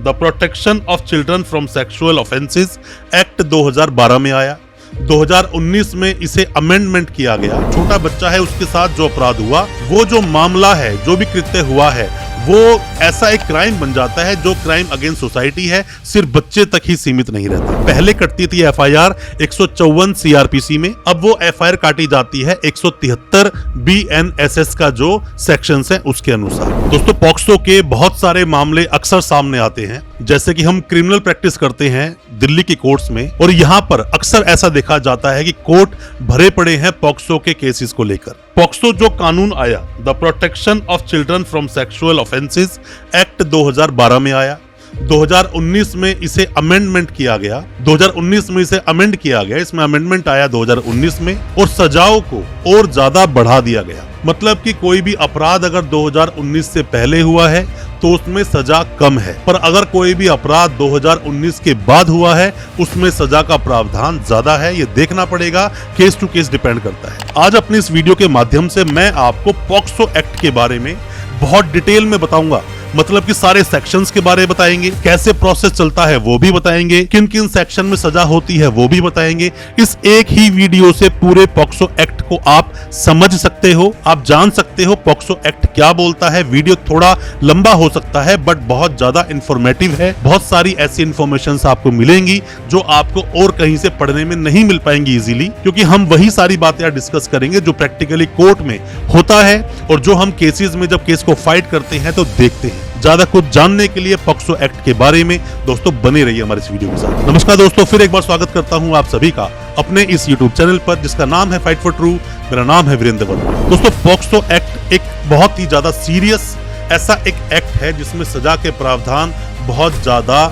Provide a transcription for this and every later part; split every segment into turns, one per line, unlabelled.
The protection of children from sexual offences act 2012 में आया। 2019 में इसे अमेंडमेंट किया गया। छोटा बच्चा है, उसके साथ जो अपराध हुआ, वो जो मामला है, जो भी कृत्य हुआ है, वो ऐसा एक क्राइम बन जाता है जो क्राइम अगेंस्ट सोसाइटी है, सिर्फ बच्चे तक ही सीमित नहीं रहता। पहले कटती थी एफआईआर 154 सीआरपीसी में, अब वो एफआईआर काटी जाती है 173 बीएनएसएस का जो सेक्शंस है उसके अनुसार। दोस्तों, पॉक्सो के बहुत सारे मामले अक्सर सामने आते हैं, जैसे कि हम क्रिमिनल प्रैक्टिस करते हैं दिल्ली की कोर्ट्स में, और यहाँ पर अक्सर ऐसा देखा जाता है कि कोर्ट भरे पड़े हैं पॉक्सो के केसेस को लेकर। पॉक्सो जो कानून आया, the protection of children from sexual offences act 2012 में आया। 2019 में इसे अमेंडमेंट किया गया। 2019 में इसे अमेंड किया गया, इसमें अमेंडमेंट आया 2019 में, और सजाओं को और ज्यादा बढ़ा दिया गया। मतलब कि कोई भी अपराध अगर 2019 से पहले हुआ है तो उसमें सजा कम है, पर अगर कोई भी अपराध 2019 के बाद हुआ है उसमें सजा का प्रावधान ज्यादा है। ये देखना पड़ेगा, केस टू केस डिपेंड करता है। आज अपनी इस वीडियो के माध्यम से मैं आपको पॉक्सो एक्ट के बारे में बहुत डिटेल में बताऊंगा। मतलब कि सारे सेक्शंस के बारे में बताएंगे, कैसे प्रोसेस चलता है वो भी बताएंगे, किन किन सेक्शन में सजा होती है वो भी बताएंगे। इस एक ही वीडियो से पूरे पॉक्सो एक्ट को आप समझ सकते हो, आप जान सकते हो पॉक्सो एक्ट क्या बोलता है। वीडियो थोड़ा लंबा हो सकता है बट बहुत ज्यादा इंफॉर्मेटिव है। बहुत सारी ऐसी इंफॉर्मेशन आपको मिलेंगी जो आपको और कहीं से पढ़ने में नहीं मिल पाएंगी इजीली, क्योंकि हम वही सारी बातें डिस्कस करेंगे जो प्रैक्टिकली कोर्ट में होता है और जो हम केसेस में जब केस को फाइट करते हैं तो देखते हैं। ज्यादा कुछ जानने के लिए पॉक्सो एक्ट के बारे में दोस्तों बने रहिए हमारे इस वीडियो के साथ। नमस्कार दोस्तों, फिर एक बार स्वागत करता हूं आप सभी का अपने इस YouTube चैनल पर जिसका नाम है फाइट फॉर ट्रू। मेरा नाम है वीरेंद्र वर्मा। दोस्तों, पॉक्सो एक्ट एक बहुत ही ज्यादा सीरियस ऐसा एक एक्ट है जिसमें सजा के प्रावधान बहुत ज्यादा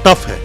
टफ है,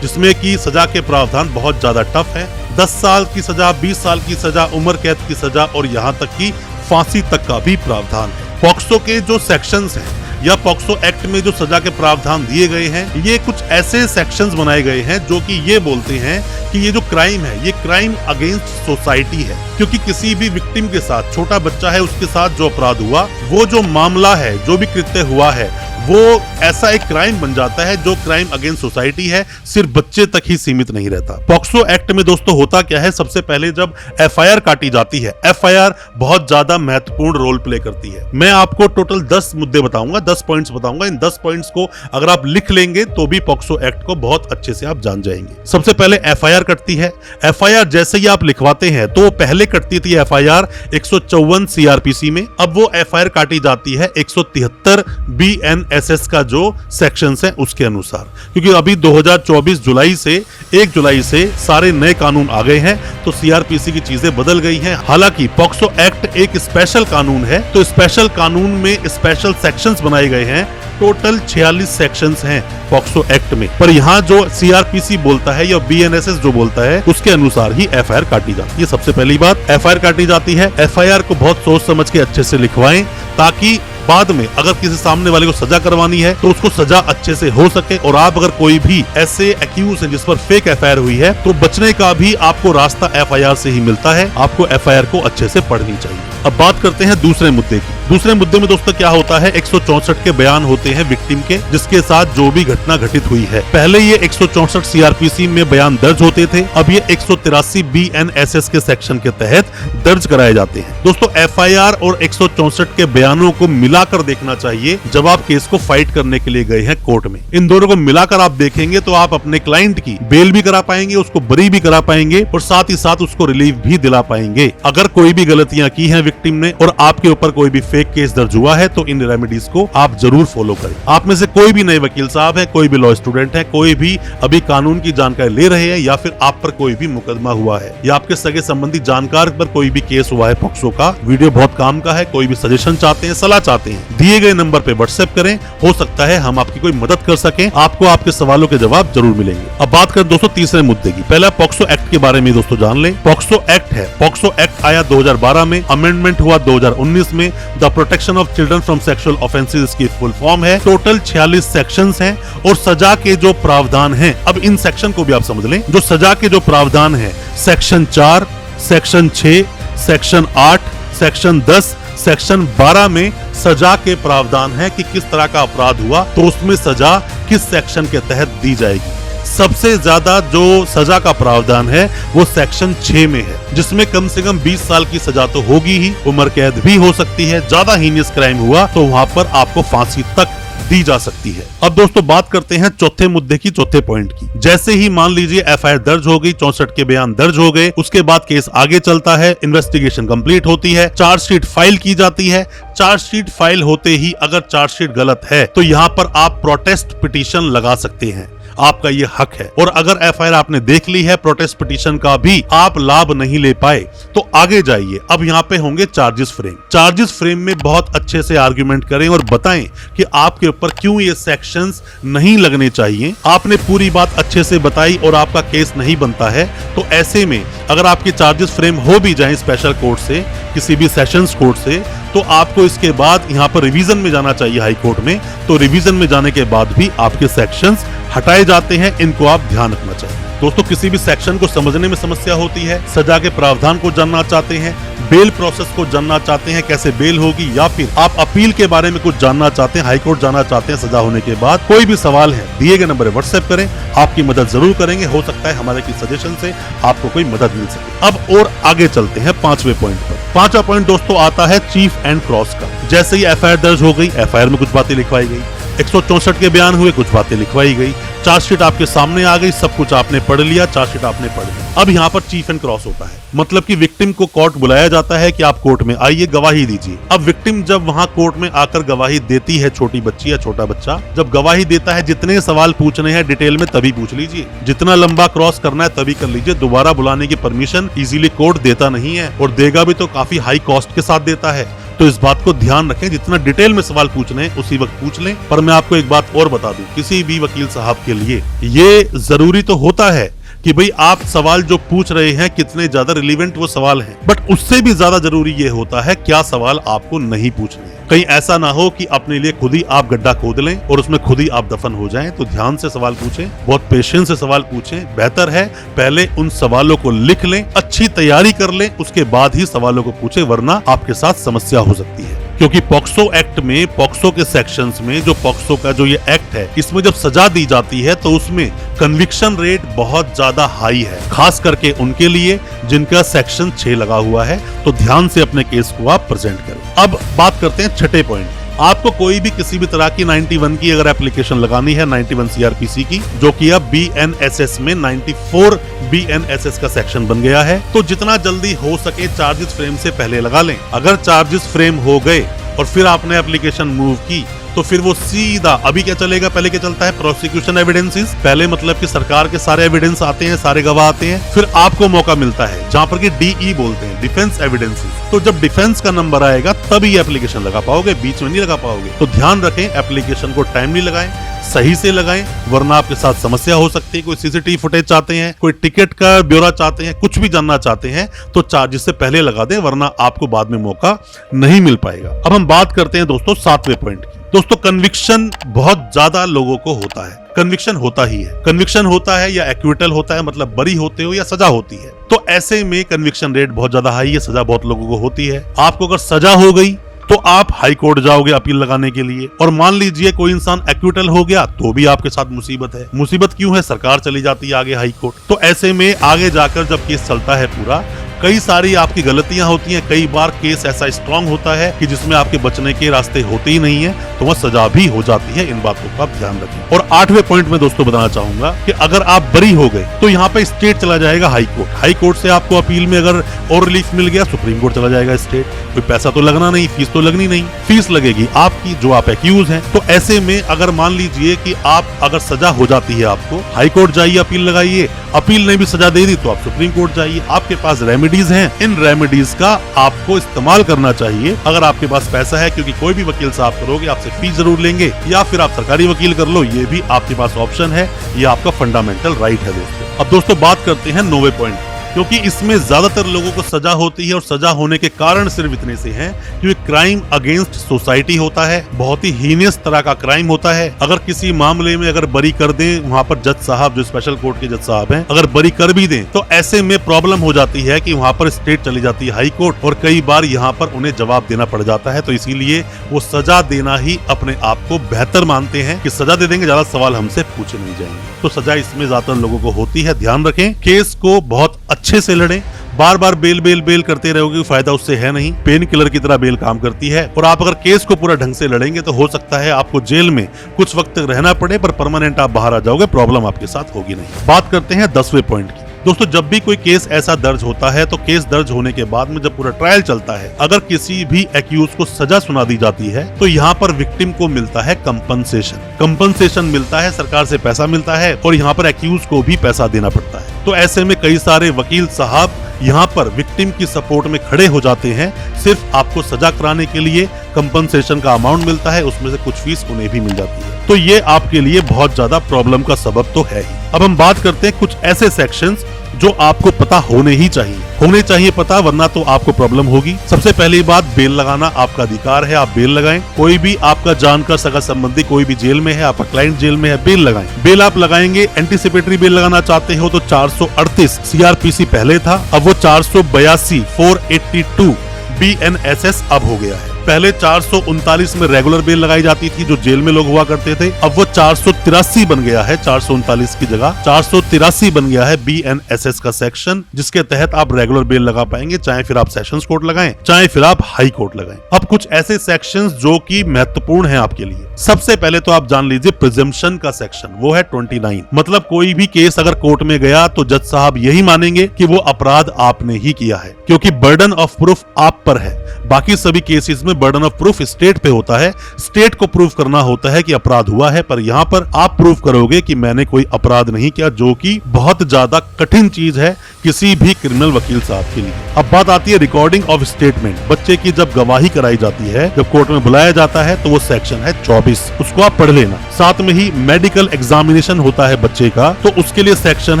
जिसमें कि सजा के प्रावधान बहुत ज्यादा टफ है। 10 साल की सजा, 20 साल की सजा, उम्र कैद की सजा और यहाँ तक कि फांसी तक का भी प्रावधान है। पॉक्सो के जो सेक्शंस हैं या पॉक्सो एक्ट में जो सजा के प्रावधान दिए गए हैं, ये कुछ ऐसे सेक्शंस बनाए गए हैं जो कि ये बोलते हैं कि ये जो क्राइम है, ये क्राइम अगेंस्ट सोसाइटी है, क्योंकि किसी भी विक्टिम के साथ, छोटा बच्चा है उसके साथ जो अपराध हुआ, वो जो मामला है, जो भी कृत्य हुआ है, वो ऐसा एक क्राइम बन जाता है जो क्राइम अगेंस्ट सोसाइटी है, सिर्फ बच्चे तक ही सीमित नहीं रहता। पॉक्सो एक्ट में दोस्तों होता क्या है, सबसे पहले जब एफआईआर काटी जाती है, एफआईआर बहुत ज्यादा महत्वपूर्ण रोल प्ले करती है। मैं आपको टोटल 10 मुद्दे बताऊंगा, 10 पॉइंट्स बताऊंगा। इन 10 पॉइंट्स को अगर आप लिख लेंगे तो भी पॉक्सो एक्ट को बहुत अच्छे से आप जान जाएंगे। सबसे पहले एफआईआर कटती है। एफआईआर जैसे ही आप लिखवाते हैं तो पहले कटती थी एफआईआर 154 सीआरपीसी में, अब वो एफआईआर काटी जाती है 173 बीएनएसएस का जो सेक्शंस है उसके अनुसार, क्योंकि अभी 2024 जुलाई से 1 जुलाई से सारे नए कानून आ गए हैं तो सीआरपीसी की चीजें बदल गई हैं। हालांकि पॉक्सो एक्ट एक स्पेशल कानून है, तो स्पेशल कानून में स्पेशल सेक्शंस बनाए गए हैं। टोटल 46 सेक्शंस हैं पॉक्सो एक्ट में, पर यहाँ जो सीआरपीसी बोलता है या बीएनएसएस जो बोलता है उसके अनुसार ही एफआईआर काटी जाती है। सबसे पहली बात, एफआईआर काटी जाती है। एफआईआर को बहुत सोच समझ के अच्छे से लिखवाएं ताकि बाद में अगर किसी सामने वाले को सजा करवानी है तो उसको सजा अच्छे से हो सके। और आप अगर कोई भी ऐसे एक्यूज है जिस पर फेक एफआईआर हुई है तो बचने का भी आपको रास्ता एफआईआर से ही मिलता है। आपको एफआईआर को अच्छे से पढ़नी चाहिए। अब बात करते हैं दूसरे मुद्दे की। दूसरे मुद्दे में दोस्तों क्या होता है, 164 के बयान होते हैं विक्टिम के, जिसके साथ जो भी घटना घटित हुई है। पहले ये 164 सीआरपीसी में बयान दर्ज होते थे, अब ये 183 बीएनएसएस के सेक्शन के तहत दर्ज कराए जाते हैं। दोस्तों, एफआईआर और 164 के बयानों को मिलाकर देखना चाहिए जब आप केस को फाइट करने के लिए गए हैं कोर्ट में। इन दोनों को मिलाकर आप देखेंगे तो आप अपने क्लाइंट की बेल भी करा पाएंगे, उसको बरी भी करा पाएंगे और साथ ही साथ उसको रिलीफ भी दिला पाएंगे। अगर कोई भी गलतियां की हैं विक्टिम ने और आपके ऊपर कोई भी फेक केस दर्ज हुआ है तो इन रेमेडीज को आप जरूर फॉलो करें। आप में से कोई भी नए वकील साहब है, कोई भी लॉ स्टूडेंट है, कोई भी अभी कानून की जानकारी ले रहे हैं या फिर आप पर कोई भी मुकदमा हुआ है या आपके सगे संबंधी जानकार पर कोई भी केस हुआ है पॉक्सो का, वीडियो बहुत काम का है। कोई भी सजेशन चाहते हैं, सलाह चाहते हैं, दिए गए नंबर पे व्हाट्सएप करें, हो सकता है हम आपकी कोई मदद कर सकें, आपको आपके सवालों के जवाब जरूर मिलेंगे। अब बात करें दोस्तों तीसरे मुद्दे की। पहला पॉक्सो एक्ट के बारे में दोस्तों जान लें। पॉक्सो एक्ट है, पॉक्सो एक्ट आया 2012 में, अमेंडमेंट हुआ 2019 में। The protection of children from sexual offences इसकी फुल फॉर्म है। टोटल 46 सेक्शंस हैं और सजा के जो प्रावधान हैं, अब इन सेक्शन को भी आप समझ लें। जो सजा के जो प्रावधान है, section 4, section 6, section 8, section 10, section 12 में सजा के प्रावधान है कि किस तरह का अपराध हुआ तो उसमें सजा किस सेक्शन के तहत दी जाएगी। सबसे ज्यादा जो सजा का प्रावधान है वो सेक्शन 6 में है, जिसमें कम से कम 20 साल की सजा तो होगी ही, उम्र कैद भी हो सकती है। ज्यादा हीनियस क्राइम हुआ तो वहां पर आपको फांसी तक दी जा सकती है। अब दोस्तों बात करते हैं चौथे मुद्दे की, चौथे पॉइंट की। जैसे ही मान लीजिए एफआईआर दर्ज हो गई, 64 के बयान दर्ज हो गए, उसके बाद केस आगे चलता है, इन्वेस्टिगेशन कंप्लीट होती है, चार्जशीट फाइल की जाती है। चार्जशीट फाइल होते ही अगर चार्जशीट गलत है तो यहाँ पर आप प्रोटेस्ट पिटीशन लगा सकते हैं, आपका ये हक है। और अगर एफआईआर आपने देख ली है, प्रोटेस्ट पिटीशन का भी आप लाभ नहीं ले पाए तो आगे जाइए। अब यहाँ पे होंगे चार्जेस फ्रेम। चार्जेस फ्रेम में बहुत अच्छे से आर्ग्यूमेंट करें और बताएं कि आपके ऊपर क्यों ये सेक्शंस नहीं लगने चाहिए। आपने पूरी बात अच्छे से बताई और आपका केस नहीं बनता है तो ऐसे में अगर आपके चार्जेस फ्रेम हो भी जाएं स्पेशल कोर्ट से, किसी भी सेशंस कोर्ट से, तो आपको इसके बाद यहाँ पर रिवीजन में जाना चाहिए हाई कोर्ट में। तो रिवीजन में जाने के बाद भी आपके सेक्शंस हटाए जाते हैं, इनको आप ध्यान रखना चाहिए। दोस्तों किसी भी सेक्शन को समझने में समस्या होती है, सजा के प्रावधान को जानना चाहते हैं, बेल प्रोसेस को जानना चाहते हैं कैसे बेल होगी, या फिर आप अपील के बारे में कुछ जानना चाहते हैं, हाईकोर्ट जाना चाहते हैं सजा होने के बाद, कोई भी सवाल है दिए गए नंबर पर व्हाट्सएप करें, आपकी मदद जरूर करेंगे। हो सकता है हमारे की सजेशन से आपको कोई मदद मिल सके। अब और आगे चलते हैं 5वें पॉइंट पर। 5वां पॉइंट दोस्तों आता है चीफ एंड क्रॉस का। जैसे ही एफआईआर दर्ज हो गई, एफआईआर में कुछ बातें लिखवाई गई, 164 के बयान हुए, कुछ बातें लिखवाई गई, चार्जशीट आपके सामने आ गई, सब कुछ आपने पढ़ लिया, चार्जशीट आपने पढ़ ली। अब यहाँ पर चीफ एंड क्रॉस होता है, मतलब कि विक्टिम को कोर्ट बुलाया जाता है कि आप कोर्ट में आइए, गवाही दीजिए। अब विक्टिम जब वहाँ कोर्ट में आकर गवाही देती है, छोटी बच्ची या छोटा बच्चा जब गवाही देता है, जितने सवाल पूछने हैं डिटेल में तभी पूछ लीजिए, जितना लंबा क्रॉस करना है तभी कर लीजिए। दोबारा बुलाने की परमिशन इजीली कोर्ट देता नहीं है, और देगा भी तो काफी हाई कॉस्ट के साथ देता है। तो इस बात को ध्यान रखें, जितना डिटेल में सवाल पूछने हैं उसी वक्त पूछ लें। पर मैं आपको एक बात और बता दूं, किसी भी वकील साहब के लिए ये जरूरी तो होता है कि भाई आप सवाल जो पूछ रहे हैं कितने ज्यादा रिलेवेंट वो सवाल हैं, बट उससे भी ज्यादा जरूरी ये होता है क्या सवाल आपको नहीं पूछने हैं। कहीं ऐसा ना हो कि अपने लिए खुद ही आप गड्ढा खोद लें और उसमें खुद ही आप दफन हो जाएं। तो ध्यान से सवाल पूछें, बहुत पेशेंस से सवाल पूछें। बेहतर है पहले उन सवालों को लिख लें, अच्छी तैयारी कर लें, उसके बाद ही सवालों को पूछें, वरना आपके साथ समस्या हो सकती है। क्योंकि पॉक्सो एक्ट में, पॉक्सो के सेक्शंस में, जो पॉक्सो का जो ये एक्ट है, इसमें जब सजा दी जाती है तो उसमें कन्विक्शन रेट बहुत ज्यादा हाई है, खास करके उनके लिए जिनका सेक्शन 6 लगा हुआ है। तो ध्यान से अपने केस को आप प्रेजेंट करें। अब बात करते हैं 6ठे पॉइंट। आपको कोई भी किसी भी तरह की 91 की अगर एप्लीकेशन लगानी है, 91 सीआरपीसी की, जो कि अब बीएनएसएस में 94 बीएनएसएस का सेक्शन बन गया है, तो जितना जल्दी हो सके चार्जेस फ्रेम से पहले लगा लें। अगर चार्जेस फ्रेम हो गए और फिर आपने एप्लीकेशन मूव की तो फिर वो सीधा, अभी क्या चलेगा, पहले क्या चलता है, प्रोसिक्यूशन एविडेंसेस। पहले मतलब कि सरकार के सारे एविडेंस आते हैं, सारे गवाह आते हैं, फिर आपको मौका मिलता है जहां पर कि डीई बोलते हैं, डिफेंस एविडेंसेस। तो जब डिफेंस का नंबर आएगा तभी एप्लीकेशन लगा पाओगे, बीच में नहीं लगा पाओगे। तो ध्यान रखें, एप्लीकेशन को टाइमली लगाएं, सही से लगाएं, वरना आपके साथ समस्या हो सकती है। कोई सीसीटीवी फुटेज चाहते हैं, कोई टिकट का ब्यौरा चाहते हैं, कुछ भी जानना चाहते हैं तो चार्जेस से पहले लगा दें, वरना आपको बाद में मौका नहीं मिल पाएगा। अब हम बात करते हैं दोस्तों 7वें पॉइंट की। दोस्तों कन्विक्शन बहुत ज्यादा लोगों को होता है, कन्विक्शन होता ही है। कन्विक्शन होता है या एक्विटल होता है, मतलब बरी होते हो या सजा होती है। तो ऐसे में कन्विक्शन रेट बहुत ज्यादा हाई है, सजा बहुत लोगों को होती है। आपको अगर सजा हो गई तो आप हाई कोर्ट जाओगे अपील लगाने के लिए, और मान लीजिए कोई इंसान एक्विटल हो गया तो भी आपके साथ मुसीबत है। मुसीबत क्यों है, सरकार चली जाती है आगे हाई कोर्ट। तो ऐसे में आगे जाकर जब केस चलता है पूरा, कई सारी आपकी गलतियां होती हैं, कई बार केस ऐसा स्ट्रांग होता है कि जिसमें आपके बचने के रास्ते होते ही नहीं है, तो वह सजा भी हो जाती है। इन बातों का आप ध्यान रखें। और 8वें पॉइंट में दोस्तों बताना चाहूंगा कि अगर आप बरी हो गए तो यहाँ पे स्टेट चला जाएगा हाई कोर्ट। हाई कोर्ट से आपको अपील में अगर और रिलीफ मिल गया, सुप्रीम कोर्ट चला जाएगा स्टेट। कोई पैसा तो लगना नहीं, फीस तो लगनी नहीं, फीस लगेगी आपकी जो आप एक्यूज हैं। तो ऐसे में अगर मान लीजिए कि आप अगर सजा हो जाती है आपको, हाई कोर्ट जाइए, अपील लगाइए, अपील ने भी सजा दे दी तो आप सुप्रीम कोर्ट जाइए। आपके पास रेमेडीज हैं, इन रेमेडीज का आपको इस्तेमाल करना चाहिए अगर आपके पास पैसा है, क्योंकि कोई भी वकील साहब करोगे आपसे फीस जरूर लेंगे, या फिर आप सरकारी वकील कर लो, ये भी आपके पास ऑप्शन है, ये आपका फंडामेंटल राइट है दोस्तों। अब दोस्तों बात करते हैं 9वें पॉइंट। क्योंकि इसमें ज्यादातर लोगों को सजा होती है और सजा होने के कारण सिर्फ इतने से हैं क्योंकि क्राइम अगेंस्ट सोसाइटी होता है, बहुत ही हीनियस तरह का क्राइम होता है। अगर किसी मामले में अगर बरी कर दें वहाँ पर जज साहब, जो स्पेशल कोर्ट के जज साहब हैं, अगर बरी कर भी दें तो ऐसे में प्रॉब्लम हो जाती है कि वहाँ पर स्टेट चली जाती है हाई कोर्ट और कई बार यहाँ पर उन्हें जवाब देना पड़ जाता है। तो इसीलिए वो सजा देना ही अपने आप को बेहतर मानते हैं कि सजा दे देंगे, ज्यादा सवाल हमसे पूछे नहीं जाएंगे। तो सजा इसमें ज्यादातर लोगों को होती है। ध्यान रखें, केस को बहुत अच्छे से लड़ें। बार बार बेल करते रहोगे, फायदा उससे है नहीं। पेन किलर की तरह बेल काम करती है और आप अगर केस को पूरा ढंग से लड़ेंगे तो हो सकता है आपको जेल में कुछ वक्त तक रहना पड़े, पर परमानेंट आप बाहर आ जाओगे, प्रॉब्लम आपके साथ होगी नहीं। बात करते हैं 10वें पॉइंट की। दोस्तों, जब भी कोई केस ऐसा दर्ज होता है तो केस दर्ज होने के बाद में जब पूरा ट्रायल चलता है, अगर किसी भी एक्यूज को सजा सुना दी जाती है तो यहाँ पर विक्टिम को मिलता है कंपनसेशन मिलता है, सरकार से पैसा मिलता है और यहाँ पर एक्यूज को भी पैसा देना पड़ता है। तो ऐसे में कई सारे वकील साहब यहाँ पर विक्टिम की सपोर्ट में खड़े हो जाते हैं। सिर्फ आपको सजा कराने के लिए कंपनसेशन का अमाउंट मिलता है, उसमें से कुछ फीस उन्हें भी मिल जाती है। तो ये आपके लिए बहुत ज्यादा प्रॉब्लम का सबब तो है ही। अब हम बात करते हैं कुछ ऐसे सेक्शंस जो आपको पता होने ही चाहिए पता, वरना तो आपको प्रॉब्लम होगी। सबसे पहली बात, बेल लगाना आपका अधिकार है, आप बेल लगाएं। कोई भी आपका जानकार सगा संबंधी कोई भी जेल में है, आपका क्लाइंट जेल में है, बेल लगाएं। बेल आप लगाएंगे, एंटीसिपेटरी बेल लगाना चाहते हो तो 438 सीआरपीसी पहले था, अब वो 482 482 BNSS अब हो गया है। पहले 439 में रेगुलर बेल लगाई जाती थी जो जेल में लोग हुआ करते थे, अब वो 483 बन गया है, 439 की जगह 483 बन गया है BNSS का सेक्शन, जिसके तहत आप रेगुलर बेल लगा पाएंगे, चाहे फिर आप सेशंस कोर्ट लगाएं, चाहे फिर आप हाई कोर्ट लगाएं। अब कुछ ऐसे सेक्शंस जो कि महत्वपूर्ण हैं आपके लिए। सबसे पहले तो आप जान लीजिए प्रिजम्पशन का सेक्शन, वो है 29। मतलब कोई भी केस अगर कोर्ट में गया तो जज साहब यही मानेंगे कि वो अपराध आपने ही किया है, क्योंकि बर्डन ऑफ प्रूफ आप पर है। बाकी सभी केसेस में बर्डन ऑफ प्रूफ स्टेट पे होता है, स्टेट को प्रूव करना होता है कि अपराध हुआ है, पर यहाँ पर आप प्रूव करोगे कि मैंने कोई अपराध नहीं किया, जो कि बहुत ज्यादा कठिन चीज है किसी भी क्रिमिनल वकील साहब के लिए। अब बात आती है रिकॉर्डिंग ऑफ स्टेटमेंट। बच्चे की जब गवाही कराई जाती है, जब कोर्ट में बुलाया जाता है, तो वो सेक्शन है 24, उसको आप पढ़ लेना। साथ में ही मेडिकल एग्जामिनेशन होता है बच्चे का, तो उसके लिए सेक्शन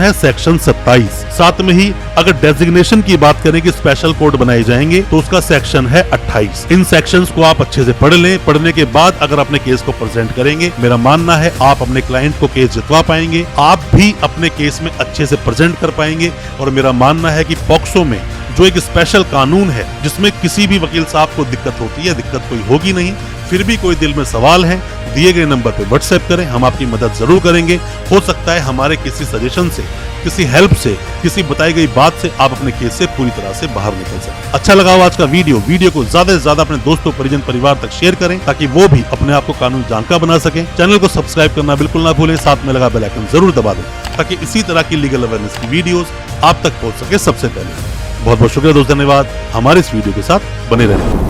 है सेक्शन 27। साथ में ही अगर डेजिग्नेशन की बात करें कि स्पेशल कोर्ट बनाए जाएंगे तो उसका सेक्शन है 28। इन सेक्शंस को आप अच्छे से पढ़ लें। पढ़ने के बाद अगर अपने केस को प्रेजेंट करेंगे, मेरा मानना है आप अपने क्लाइंट को केस जितवा पाएंगे, आप भी अपने केस में अच्छे से प्रेजेंट कर पाएंगे। और मेरा मानना है कि पॉक्सो में जो एक स्पेशल कानून है जिसमें किसी भी वकील साहब को दिक्कत होती है, दिक्कत कोई होगी नहीं। फिर भी कोई दिल में सवाल है, दिए गए नंबर पे व्हाट्सएप करें, हम आपकी मदद जरूर करेंगे। हो सकता है हमारे किसी सजेशन से, किसी हेल्प से, किसी बताई गई बात से आप अपने केस से पूरी तरह से बाहर निकल सकें। अच्छा लगा हो आज का वीडियो को ज्यादा से ज्यादा अपने दोस्तों, परिजन, परिवार तक शेयर करें ताकि वो भी अपने आप को कानून जानकार बना सकें। चैनल को सब्सक्राइब करना बिल्कुल ना भूलें, साथ में लगा बेल आइकन जरूर दबा दें ताकि इसी तरह की लीगल अवेयरनेस की वीडियोस आप तक पहुंच सके सबसे पहले। बहुत बहुत शुक्रिया दोस्त, धन्यवाद हमारे इस वीडियो के साथ बने रहने।